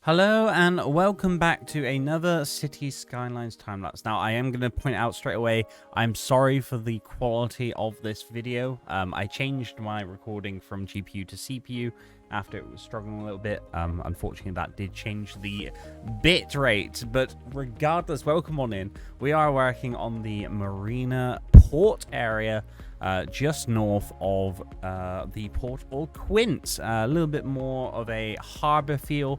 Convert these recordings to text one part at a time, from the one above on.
Hello and welcome back to another Cities Skylines time-lapse. Now, I am going to point out straight away, I'm sorry for the quality of this video. I changed my recording from GPU to CPU after it was struggling a little bit. Unfortunately, that did change the bit rate, but regardless, welcome on in. We are working on the Marina port area just north of the port of Quint. A little bit more of a harbor feel.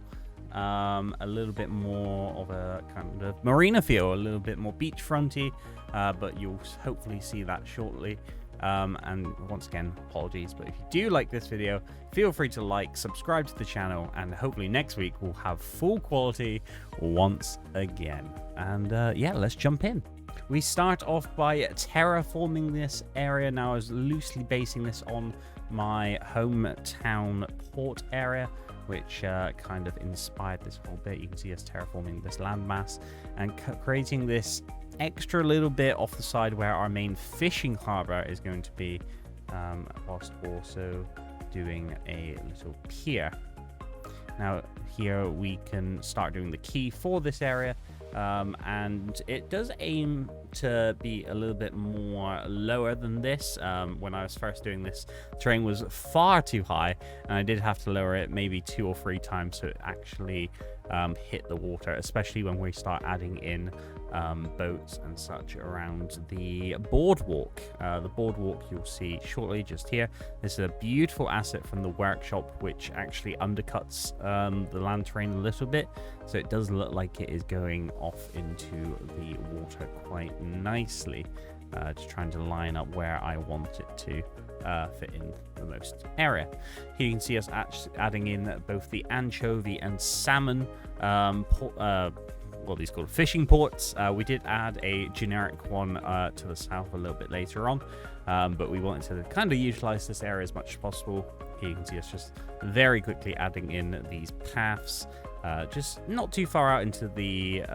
A little bit more of a kind of marina feel, a little bit more beachfronty, but you'll hopefully see that shortly. And once again, apologies, but if you do like this video, feel free to like, subscribe to the channel, and hopefully next week we'll have full quality once again. And yeah, let's jump in. We start off by terraforming this area. Now, I was loosely basing this on my hometown port area, which kind of inspired this whole bit. You can see us terraforming this landmass and creating this extra little bit off the side where our main fishing harbor is going to be, whilst also doing a little pier. Now here we can start doing the quay for this area, and it does aim to be a little bit more lower than this. When I was first doing this, terrain was far too high, and I did have to lower it maybe 2 or 3 times to actually hit the water, especially when we start adding in boats and such around the boardwalk. The boardwalk you'll see shortly just here. This is a beautiful asset from the workshop, which actually undercuts the land terrain a little bit, so it does look like it is going off into the water quite nicely. Just trying to line up where I want it to fit in the most area. Here you can see us adding in both the anchovy and salmon what are these called, fishing ports. We did add a generic one to the south a little bit later on, but we wanted to kind of utilize this area as much as possible. Here you can see us just very quickly adding in these paths, just not too far out into the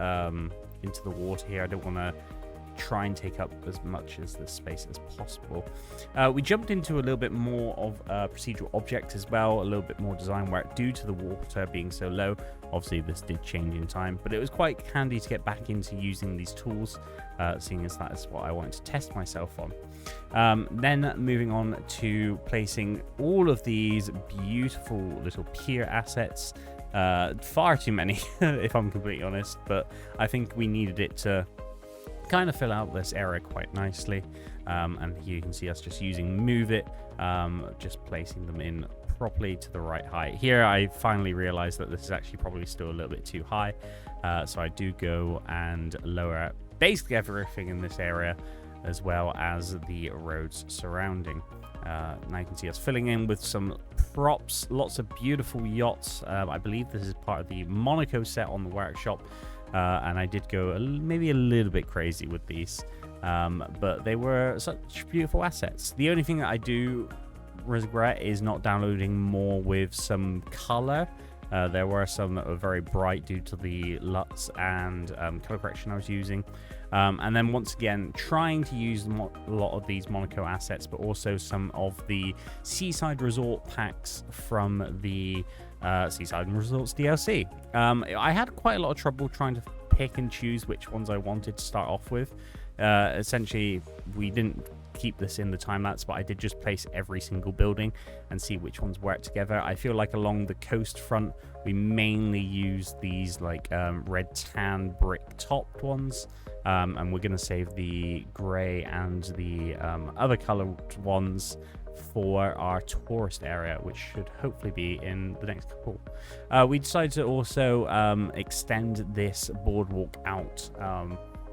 water here. I don't want to try and take up as much as this space as possible. We jumped into a little bit more of procedural object as well, a little bit more design work due to the water being so low. Obviously this did change in time, but it was quite handy to get back into using these tools, seeing as that is what I wanted to test myself on. Then moving on to placing all of these beautiful little pier assets. Far too many if I'm completely honest, but I think we needed it to kind of fill out this area quite nicely. And here you can see us just using move it, just placing them in properly to the right height. Here I finally realized that this is actually probably still a little bit too high, so I do go and lower basically everything in this area, as well as the roads surrounding. Now you can see us filling in with some props, lots of beautiful yachts. I believe this is part of the Monaco set on the workshop, and I did go maybe a little bit crazy with these, but they were such beautiful assets. The only thing that I do regret is not downloading more with some color. There were some that were very bright due to the LUTs and color correction I was using. And then once again, trying to use a lot of these Monaco assets, but also some of the Seaside Resort packs from the Seaside Resorts DLC. I had quite a lot of trouble trying to pick and choose which ones I wanted to start off with. Essentially, we didn't keep this in the time-lapse, but I did just place every single building and see which ones work together. I feel like along the coast front, we mainly use these like red tan brick topped ones, and we're going to save the grey and the other colored ones for our tourist area, which should hopefully be in the next couple. We decided to also extend this boardwalk out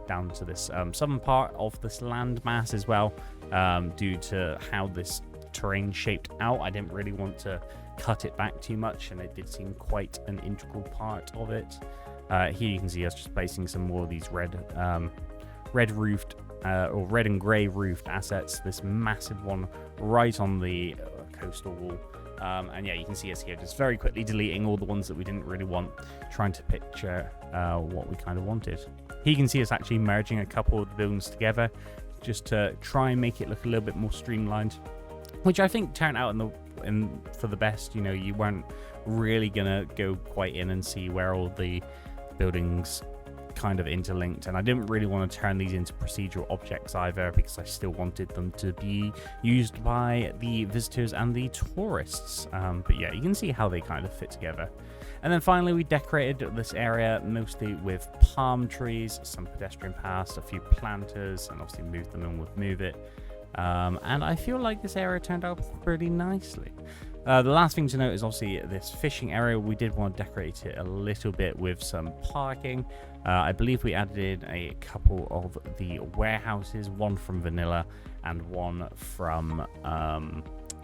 down to this southern part of this landmass as well, due to how this terrain shaped out. I didn't really want to cut it back too much, and it did seem quite an integral part of it. Here you can see us just placing some more of these red roofed or red and grey roofed assets. This massive one right on the coastal wall. And yeah, you can see us here just very quickly deleting all the ones that we didn't really want, trying to picture what we kind of wanted. Here you can see us actually merging a couple of the buildings together just to try and make it look a little bit more streamlined. which I think turned out for the best. You know, you weren't really gonna go quite in and see where all the buildings kind of interlinked, and I didn't really want to turn these into procedural objects either, because I still wanted them to be used by the visitors and the tourists. But yeah, you can see how they kind of fit together. And then finally, we decorated this area mostly with palm trees, some pedestrian paths, a few planters, and obviously moved them in with Move It. And I feel like this area turned out pretty nicely. The last thing to note is obviously this fishing area. We did want to decorate it a little bit with some parking. I believe we added a couple of the warehouses, one from Vanilla and one from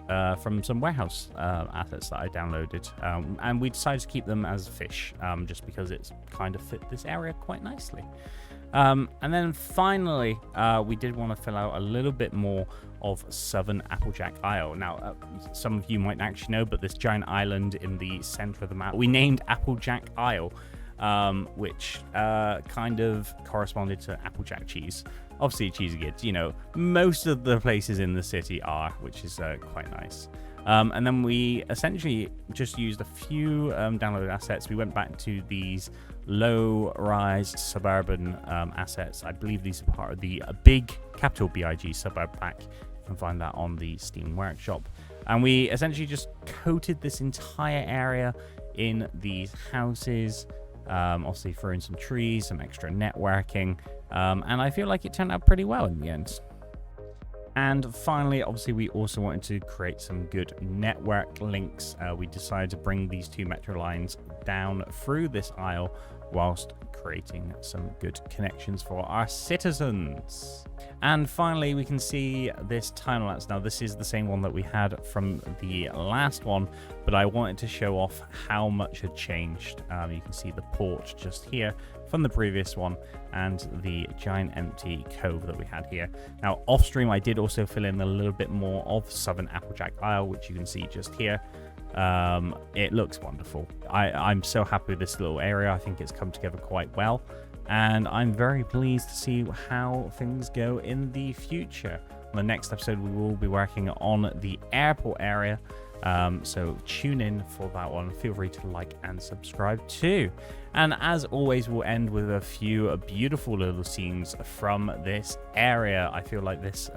some warehouse assets that I downloaded. And we decided to keep them as fish, just because it's kind of fit this area quite nicely. And then finally, we did want to fill out a little bit more of Southern Applejack Isle. Now, some of you might actually know, but this giant island in the center of the map, we named Applejack Isle, which kind of corresponded to Applejack cheese. Obviously, cheesy kids, you know, most of the places in the city are, which is quite nice. And then we essentially just used a few downloaded assets. We went back to these low-rise suburban assets. I believe these are part of the big capital BIG suburb pack. You can find that on the Steam Workshop. And we essentially just coated this entire area in these houses. Obviously threw in some trees, some extra networking, and I feel like it turned out pretty well in the end. And finally, obviously, we also wanted to create some good network links. We decided to bring these two metro lines down through this isle whilst creating some good connections for our citizens. And finally, we can see this time-lapse. Now, this is the same one that we had from the last one, but I wanted to show off how much had changed. You can see the port just here from the previous one and the giant empty cove that we had here. Now, off stream, I did also fill in a little bit more of Southern Applejack Isle, which you can see just here. It looks wonderful. I'm so happy with this little area. I think it's come together quite well, and I'm very pleased to see how things go in the future. On the next episode, we will be working on the airport area, so tune in for that one. Feel free to like and subscribe too. And as always, we'll end with a few beautiful little scenes from this area. I feel like this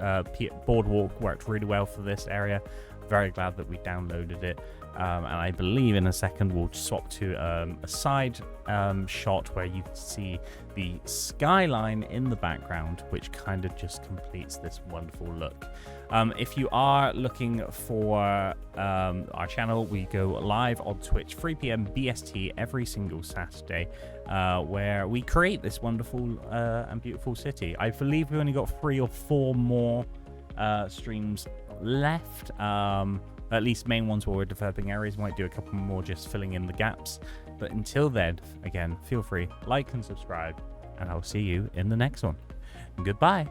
boardwalk worked really well for this area. Very glad that we downloaded it. And I believe in a second we'll swap to a side shot where you can see the skyline in the background, which kind of just completes this wonderful look. If you are looking for our channel, we go live on Twitch 3 p.m. BST every single Saturday, where we create this wonderful and beautiful city. I believe we've only got 3 or 4 more streams left. At least main ones where we're developing areas. Might do a couple more just filling in the gaps. But until then, again, feel free, like and subscribe, and I'll see you in the next one. Goodbye.